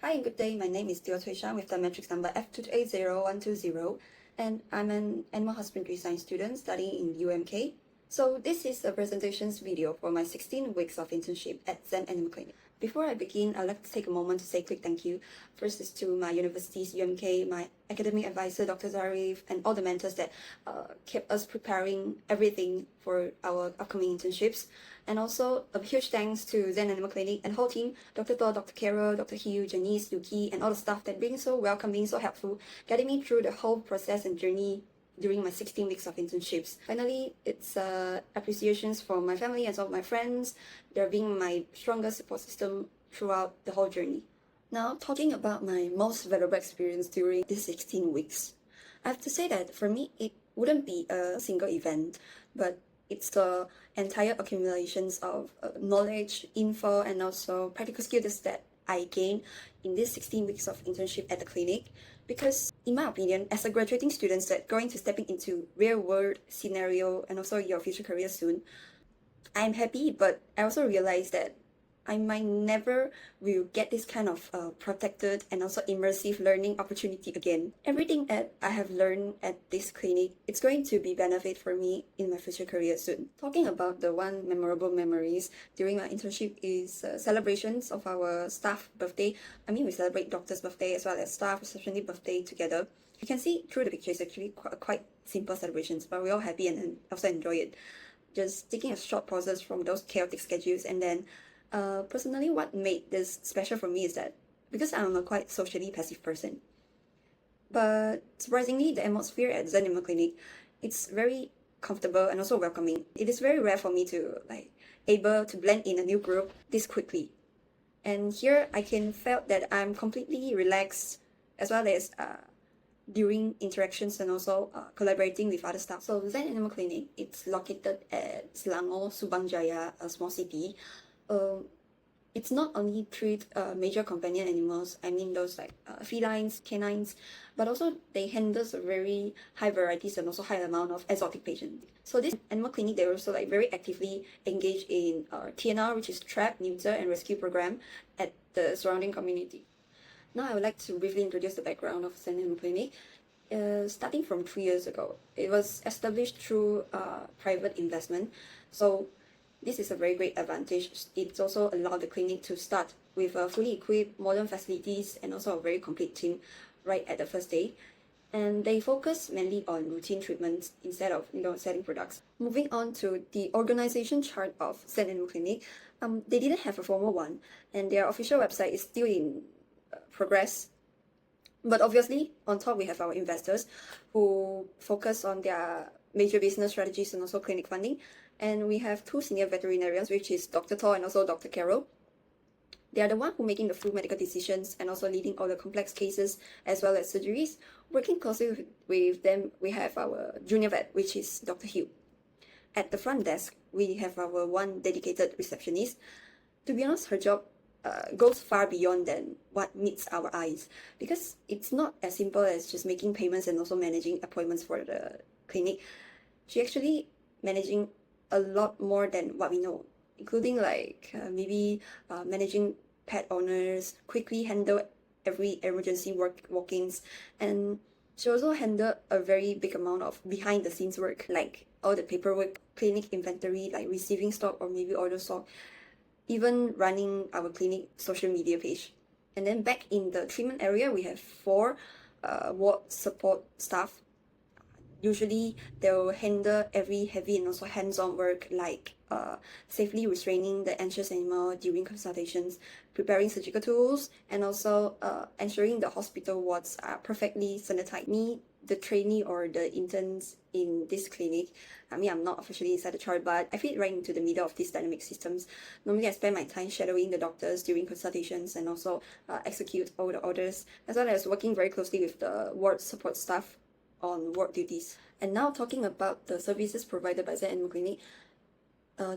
Hi and good day. My name is Teoh Cui Shan with the matrix number F22A0120, and I'm an Animal Husbandry Science student studying in UMK. So this is a presentations video for my 16 weeks of internship at Zen Animal Clinic. Before I begin, I'd like to take a moment to say a quick thank you. First is to my university's UMK, my academic advisor, Dr. Zarif, and all the mentors that kept us preparing everything for our upcoming internships. And also a huge thanks to Zen Animal Clinic and whole team, Dr. Thor, Dr. Carol, Dr. Hugh, Janice, Yuki, and all the staff that being so welcoming, so helpful, guiding me through the whole process and journey during my 16 weeks of internships. Finally, it's appreciations from my family as well as my friends. They're being my strongest support system throughout the whole journey. Now, talking about my most valuable experience during these 16 weeks, I have to say that for me, it wouldn't be a single event, but it's the entire accumulations of knowledge, info, and also practical skills that I gained in these 16 weeks of internship at the clinic. Because in my opinion, as a graduating student that going to stepping into real world scenario and also your future career soon, I'm happy, but I also realize that I might never will get this kind of protected and also immersive learning opportunity again. Everything that I have learned at this clinic, it's going to be benefit for me in my future career soon. Talking about the one memorable memories during my internship is celebrations of our staff birthday. I mean, we celebrate doctor's birthday as well as staff receptionist birthday together. You can see through the pictures actually quite simple celebrations, but we're all happy and also enjoy it. Just taking a short pauses from those chaotic schedules, and then personally, what made this special for me is that because I'm a quite socially passive person, but surprisingly, the atmosphere at Zen Animal Clinic, it's very comfortable and also welcoming. It is very rare for me to able to blend in a new group this quickly. And here I can felt that I'm completely relaxed as well as during interactions and also collaborating with other staff. So Zen Animal Clinic, it's located at Selangor, Subang Jaya, a small city. It's not only treat major companion animals, I mean those felines, canines, but also they handle a very high varieties and also high amount of exotic patients. So this animal clinic, they also very actively engage in TNR, which is trap, neuter, and rescue program at the surrounding community. Now I would like to briefly introduce the background of Zen Animal Clinic. Starting from 3 years ago, it was established through private investment. So this is a very great advantage. It's also allowed the clinic to start with fully equipped modern facilities and also a very complete team right at the first day. And they focus mainly on routine treatments instead of selling products. Moving on to the organization chart of Zen Animal Clinic, they didn't have a formal one, and their official website is still in progress. But obviously, on top we have our investors who focus on their major business strategies and also clinic funding. And we have two senior veterinarians, which is Dr. Thor and also Dr. Carol. They are the one who making the full medical decisions and also leading all the complex cases as well as surgeries. Working closely with them, we have our junior vet, which is Dr. Hugh. At the front desk, we have our one dedicated receptionist. To be honest, her job goes far beyond than what meets our eyes, because it's not as simple as just making payments and also managing appointments for the clinic. She actually managing a lot more than what we know, including maybe managing pet owners, quickly handle every emergency walk-ins, and she also handled a very big amount of behind the scenes work, like all the paperwork, clinic inventory, like receiving stock or maybe order stock, even running our clinic social media page. And then back in the treatment area, we have 4 ward support staff. Usually they'll handle every heavy and also hands-on work, like safely restraining the anxious animal during consultations, preparing surgical tools, and also ensuring the hospital wards are perfectly sanitized. Me, the trainee or the interns in this clinic, I mean, I'm not officially inside the chart, but I fit right into the middle of these dynamic systems. Normally I spend my time shadowing the doctors during consultations and also execute all the orders, as well as working very closely with the ward support staff on work duties. And now talking about the services provided by Zen Animal Clinic,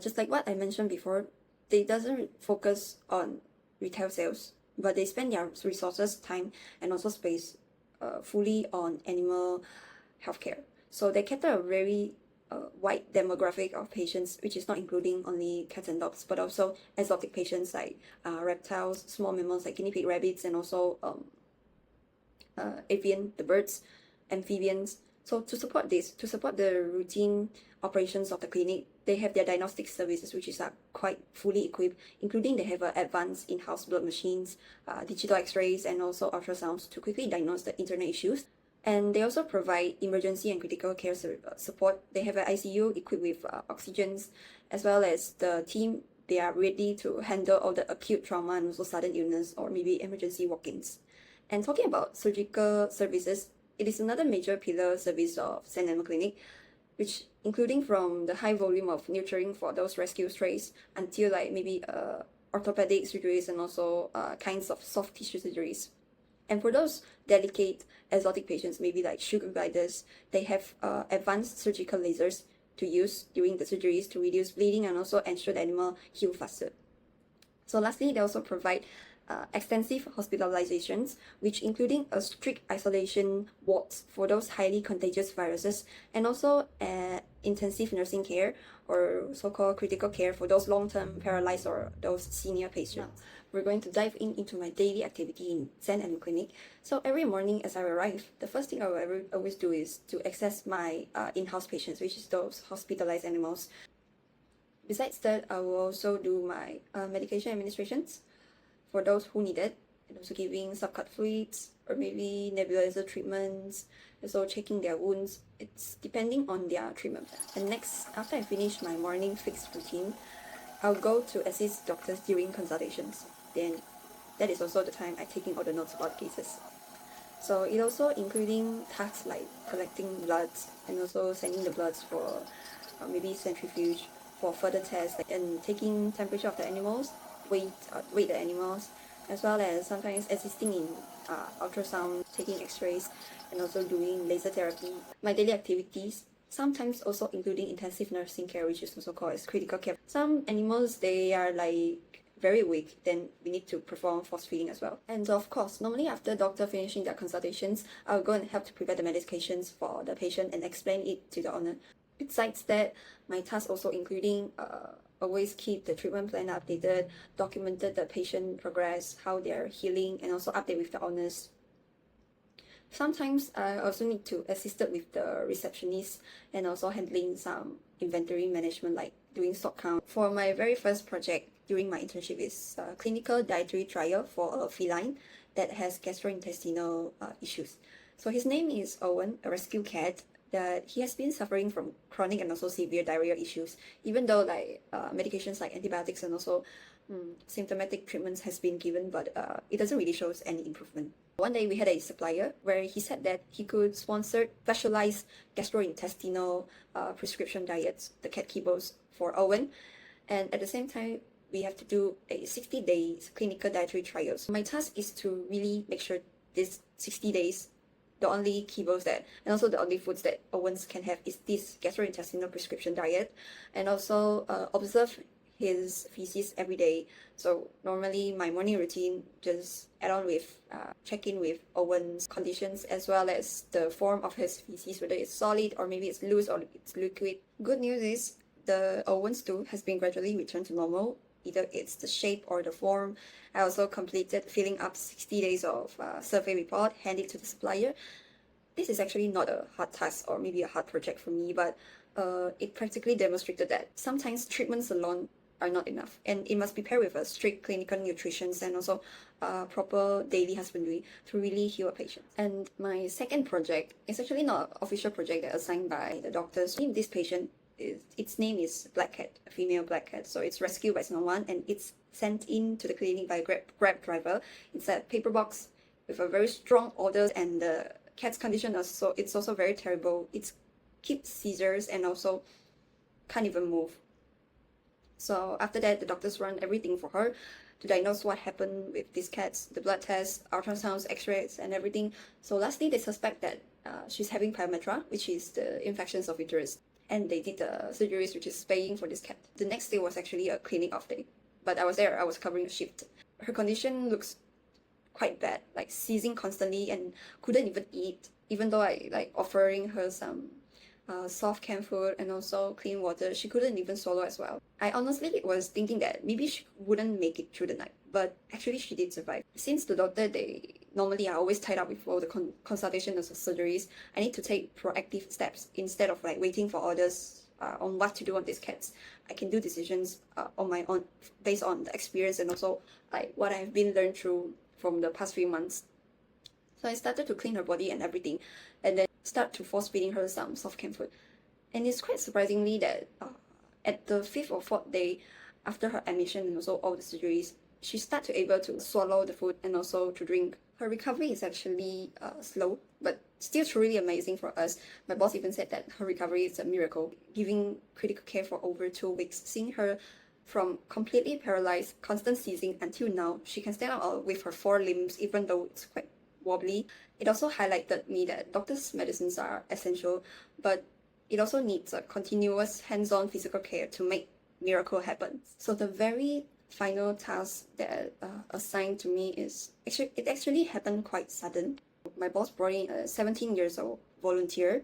just like what I mentioned before, they doesn't focus on retail sales, but they spend their resources, time, and also space fully on animal healthcare. So they cater a very wide demographic of patients, which is not including only cats and dogs, but also exotic patients like reptiles, small mammals like guinea pig, rabbits, and also avian, the birds, amphibians. So to support this, to support the routine operations of the clinic, they have their diagnostic services, which is quite fully equipped, including they have advanced in-house blood machines, digital x-rays, and also ultrasounds to quickly diagnose the internal issues. And they also provide emergency and critical care support. They have an ICU equipped with oxygens, as well as the team. They are ready to handle all the acute trauma and also sudden illness or maybe emergency walk-ins. And talking about surgical services, it is another major pillar service of Zen Animal Clinic, which including from the high volume of nurturing for those rescue strays until like maybe orthopedic surgeries and also kinds of soft tissue surgeries. And for those delicate exotic patients, maybe like sugar gliders, they have advanced surgical lasers to use during the surgeries to reduce bleeding and also ensure the animal heal faster. So lastly, they also provide extensive hospitalizations, which including a strict isolation wards for those highly contagious viruses, and also intensive nursing care or so-called critical care for those long-term paralyzed or those senior patients. Now, we're going to dive into my daily activity in Zen Animal Clinic. So every morning as I arrive, the first thing I will always do is to access my in-house patients, which is those hospitalized animals. Besides that, I will also do my medication administrations for those who need it, and also giving subcut fluids or maybe nebulizer treatments, also checking their wounds. It's depending on their treatment plan. And next, after I finish my morning fixed routine, I'll go to assist doctors during consultations. Then that is also the time I'm taking all the notes about cases. So it also including tasks like collecting bloods and also sending the bloods for maybe centrifuge for further tests, and taking temperature of the animals, weight the animals, as well as sometimes assisting in ultrasound, taking x-rays, and also doing laser therapy. My daily activities sometimes also including intensive nursing care, which is also called as critical care. Some animals, they are like very weak, then we need to perform force feeding as well. And of course, normally after doctor finishing their consultations, I'll go and help to prepare the medications for the patient and explain it to the owner. Besides that, my tasks also including always keep the treatment plan updated, documented the patient progress, how they're healing, and also update with the owners. Sometimes I also need to assist with the receptionist and also handling some inventory management like doing stock count. For my very first project during my internship is a clinical dietary trial for a feline that has gastrointestinal issues. So his name is Owen, a rescue cat, that he has been suffering from chronic and also severe diarrhea issues, even though like medications like antibiotics and also symptomatic treatments has been given, but it doesn't really show any improvement. One day we had a supplier where he said that he could sponsor specialized gastrointestinal prescription diets, the cat kibbles for Owen, and at the same time we have to do a 60 days clinical dietary trials. My task is to really make sure this 60 days the only kibbles that, and also the only foods that Owens can have is this gastrointestinal prescription diet, and also observe his feces every day. So normally my morning routine just add on with check in with Owen's conditions as well as the form of his feces, whether it's solid or maybe it's loose or it's liquid. Good news is the Owen's stool has been gradually returned to normal, either it's the shape or the form. I also completed filling up 60 days of survey report, hand it to the supplier. This is actually not a hard task or maybe a hard project for me, but it practically demonstrated that sometimes treatments alone are not enough, and it must be paired with a strict clinical nutrition and also proper daily husbandry to really heal a patient. And my second project is actually not an official project that assigned by the doctors. This patient, its name is Black Cat, a female black cat. So it's rescued by someone and it's sent in to the clinic by a Grab driver. It's a paper box with a very strong odor, and the cat's condition it's also very terrible. It keeps seizures and also can't even move. So after that, the doctors run everything for her to diagnose what happened with these cats, the blood tests, ultrasounds, x-rays, and everything. So lastly, they suspect that she's having pyometra, which is the infections of uterus. And they did the surgeries, which is spaying for this cat. The next day was actually a clinic off day, but I was there, I was covering a shift. Her condition looks quite bad, like seizing constantly and couldn't even eat, even though I like offering her some soft canned food and also clean water. She couldn't even swallow as well. I honestly was thinking that maybe she wouldn't make it through the night, but actually she did survive. Since the doctor, they normally are always tied up with all the consultations or surgeries, I need to take proactive steps instead of like waiting for orders on what to do on these cats. I can do decisions on my own based on the experience and also like what I've been learned through from the past few months. So I started to clean her body and everything, and then start to force feeding her some soft canned food. And it's quite surprisingly that at the 5th or 4th day after her admission and also all the surgeries, she started to able to swallow the food and also to drink. Her recovery is actually slow, but still truly amazing for us. My boss even said that her recovery is a miracle, giving critical care for over 2 weeks, seeing her from completely paralyzed, constant seizing until now, she can stand up with her 4 limbs, even though it's quite wobbly. It also highlighted me that doctors' medicines are essential, but it also needs a continuous hands-on physical care to make miracle happen. So the very final task that assigned to me is actually happened quite sudden. My boss brought in a 17 years old volunteer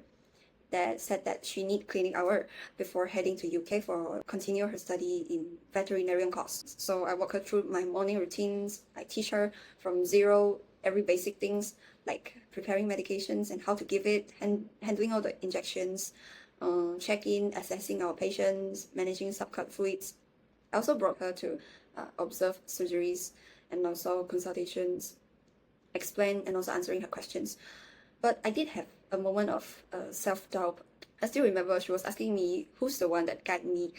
that said that she need clinic hour before heading to UK for continue her study in veterinarian course. So I walk her through my morning routines. I teach her from zero every basic things like preparing medications and how to give it, and handling all the injections, check-in, assessing our patients, managing subcut fluids. I also brought her to observe surgeries and also consultations, explain and also answering her questions. But I did have a moment of self-doubt. I still remember she was asking me who's the one that guided me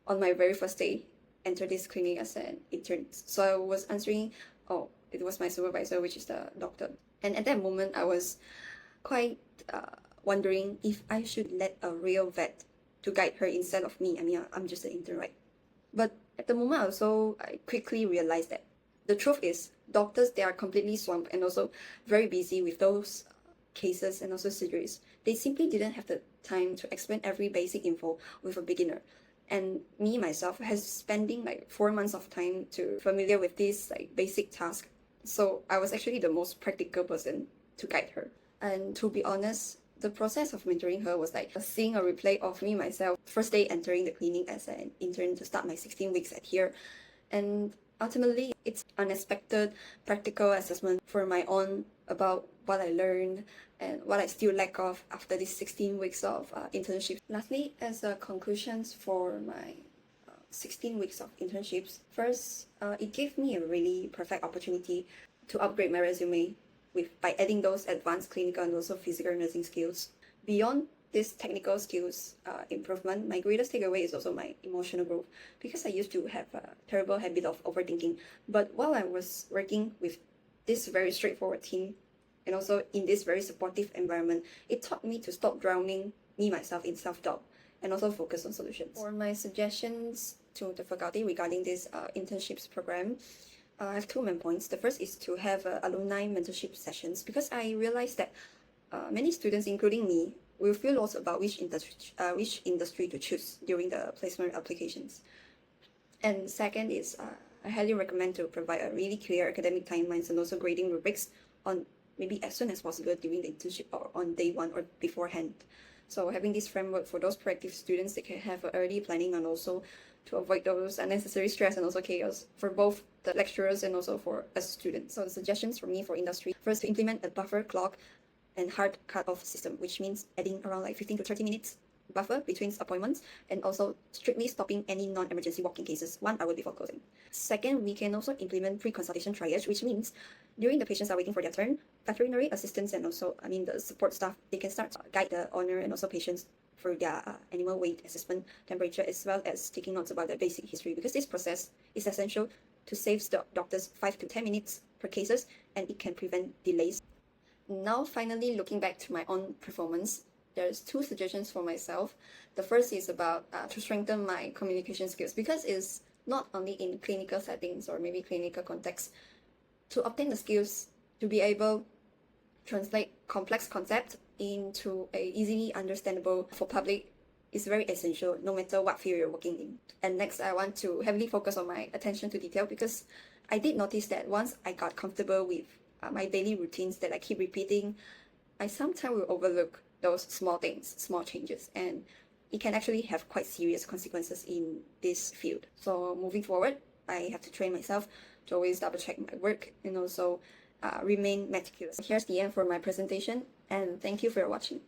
on my very first day enter this clinic as an intern. So I was answering, oh, it was my supervisor, which is the doctor. And at that moment, I was quite wondering if I should let a real vet to guide her instead of me. I mean, I'm just an intern, right? But at the moment, I quickly realized that the truth is doctors, they are completely swamped and also very busy with those cases and also surgeries. They simply didn't have the time to explain every basic info with a beginner. And me myself has spending like 4 months of time to familiar with this like basic task. So I was actually the most practical person to guide her. And to be honest, the process of mentoring her was like seeing a replay of me myself first day entering the clinic as an intern to start my 16 weeks at here. And ultimately, it's unexpected practical assessment for my own about what I learned and what I still lack of after these 16 weeks of internship. Lastly, as a conclusions for my 16 weeks of internships, first, it gave me a really perfect opportunity to upgrade my resume by adding those advanced clinical and also physical nursing skills. Beyond this technical skills improvement, my greatest takeaway is also my emotional growth, because I used to have a terrible habit of overthinking. But while I was working with this very straightforward team and also in this very supportive environment, it taught me to stop drowning me myself in self-doubt and also focus on solutions. For my suggestions to the faculty regarding this internships program, I have 2 main points. The first is to have alumni mentorship sessions, because I realized that many students, including me, will feel lost about which industry to choose during the placement applications. And second is I highly recommend to provide a really clear academic timelines and also grading rubrics on maybe as soon as possible during the internship or on day 1 or beforehand. So having this framework for those proactive students, they can have early planning and also to avoid those unnecessary stress and also chaos for both the lecturers and also for us students. So the suggestions for me for industry: first, to implement a buffer clock and hard cut-off system, which means adding around like 15 to 30 minutes buffer between appointments, and also strictly stopping any non-emergency walk-in cases 1 hour before closing. Second, we can also implement pre-consultation triage, which means during the patients are waiting for their turn, veterinary assistants and also, the support staff, they can start to guide the owner and also patients for their animal weight assessment, temperature, as well as taking notes about their basic history, because this process is essential to save the doctors 5 to 10 minutes per cases, and it can prevent delays. Now, finally, looking back to my own performance, there's 2 suggestions for myself. The first is about to strengthen my communication skills, because it's not only in clinical settings or maybe clinical contexts. To obtain the skills to be able to translate complex concepts into a easily understandable for public is very essential, no matter what field you're working in. And next, I want to heavily focus on my attention to detail, because I did notice that once I got comfortable with my daily routines that I keep repeating, I sometimes will overlook those small things, small changes, and it can actually have quite serious consequences in this field. So moving forward, I have to train myself to always double check my work and also remain meticulous. Here's the end for my presentation, and thank you for watching.